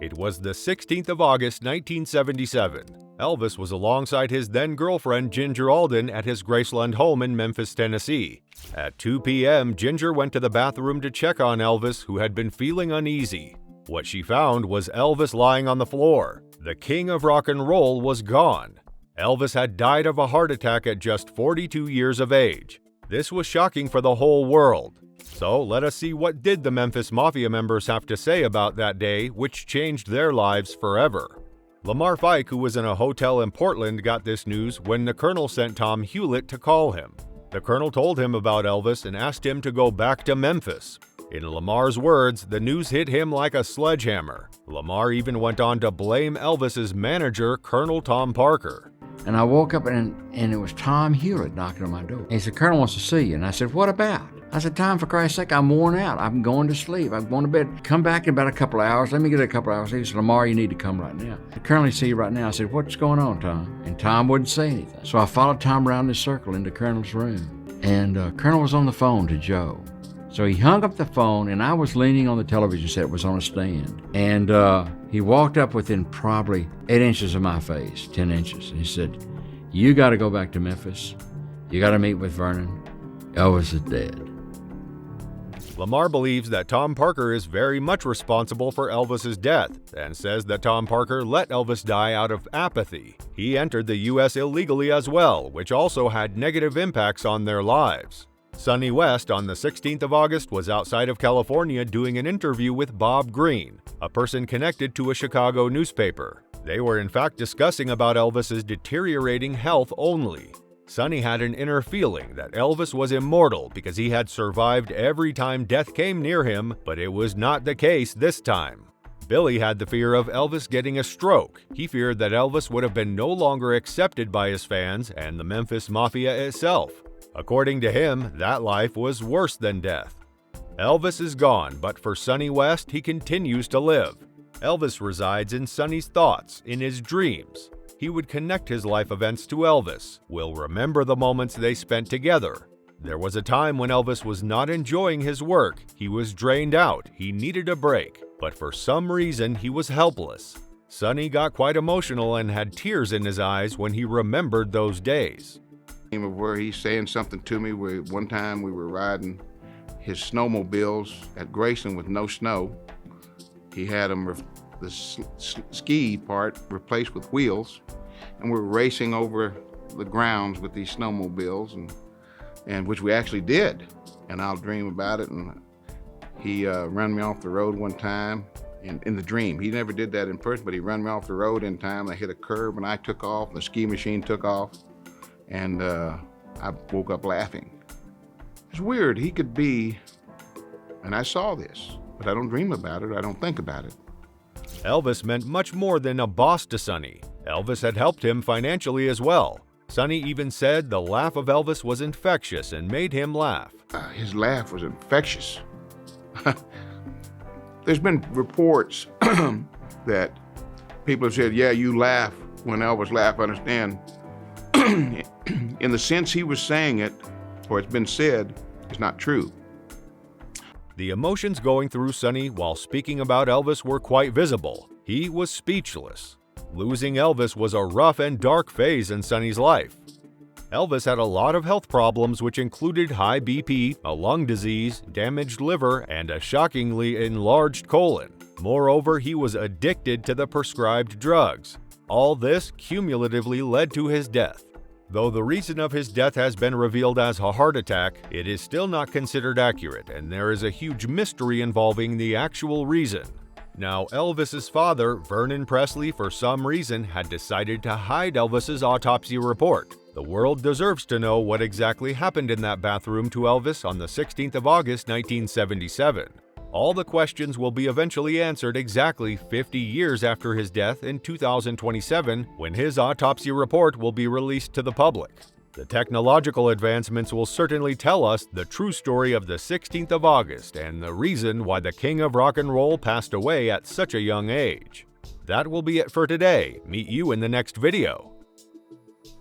It was the 16th of August, 1977. Elvis was alongside his then-girlfriend Ginger Alden at his Graceland home in Memphis, Tennessee. At 2 p.m., Ginger went to the bathroom to check on Elvis, who had been feeling uneasy. What she found was Elvis lying on the floor. The king of rock and roll was gone. Elvis had died of a heart attack at just 42 years of age. This was shocking for the whole world. So let us see what did the Memphis Mafia members have to say about that day, which changed their lives forever. Lamar Fike, who was in a hotel in Portland, got this news when the colonel sent Tom Hewlett to call him. The colonel told him about Elvis and asked him to go back to Memphis. In Lamar's words, the news hit him like a sledgehammer. Lamar even went on to blame Elvis's manager, Colonel Tom Parker. And I woke up and it was Tom Hewlett knocking on my door. He said, "Colonel wants to see you." And I said, "What about?" I said, "Tom, for Christ's sake, I'm worn out. I'm going to sleep. I'm going to bed. Come back in about a couple of hours. Let me get a couple of hours." He said, "Lamar, you need to come right now." "The Colonel see you right now." I said, "What's going on, Tom?" And Tom wouldn't say anything. So I followed Tom around the circle into Colonel's room. And Colonel was on the phone to Joe. So he hung up the phone, and I was leaning on the television set. It was on a stand. And he walked up within probably 8 inches of my face, 10 inches. And he said, "You got to go back to Memphis. You got to meet with Vernon. Elvis is dead." Lamar believes that Tom Parker is very much responsible for Elvis's death and says that Tom Parker let Elvis die out of apathy. He entered the U.S. illegally as well, which also had negative impacts on their lives. Sonny West on the 16th of August was outside of California doing an interview with Bob Green, a person connected to a Chicago newspaper. They were in fact discussing about Elvis's deteriorating health only. Sonny had an inner feeling that Elvis was immortal because he had survived every time death came near him, but it was not the case this time. Billy had the fear of Elvis getting a stroke. He feared that Elvis would have been no longer accepted by his fans and the Memphis Mafia itself. According to him, that life was worse than death. Elvis is gone, but for Sonny West, he continues to live. Elvis resides in Sonny's thoughts, in his dreams. He would connect his life events to Elvis, will remember the moments they spent together. There was a time when Elvis was not enjoying his work. He was drained out, he needed a break, but for some reason he was helpless. Sonny got quite emotional and had tears in his eyes when he remembered those days. Where he's saying something to me, where one time we were riding his snowmobiles at Graceland with no snow. He had them the ski part replaced with wheels, and we're racing over the grounds with these snowmobiles, and which we actually did. And I'll dream about it, and he ran me off the road one time in the dream. He never did that in person, but he ran me off the road in time. I hit a curb and I took off, and the ski machine took off, and I woke up laughing. It's weird, he could be, and I saw this, but I don't dream about it, I don't think about it. Elvis meant much more than a boss to Sonny. Elvis had helped him financially as well. Sonny even said the laugh of Elvis was infectious and made him laugh. His laugh was infectious. There's been reports that people have said, "Yeah, you laugh when Elvis laughed." I understand. In the sense he was saying it, or it's been said, it's not true. The emotions going through Sonny while speaking about Elvis were quite visible. He was speechless. Losing Elvis was a rough and dark phase in Sonny's life. Elvis had a lot of health problems, which included high BP, a lung disease, damaged liver, and a shockingly enlarged colon. Moreover, he was addicted to the prescribed drugs. All this cumulatively led to his death. Though the reason of his death has been revealed as a heart attack, it is still not considered accurate, and there is a huge mystery involving the actual reason. Now, Elvis's father, Vernon Presley, for some reason had decided to hide Elvis's autopsy report. The world deserves to know what exactly happened in that bathroom to Elvis on the 16th of August, 1977. All the questions will be eventually answered exactly 50 years after his death in 2027, when his autopsy report will be released to the public. The technological advancements will certainly tell us the true story of the 16th of August and the reason why the king of rock and roll passed away at such a young age. That will be it for today. Meet you in the next video.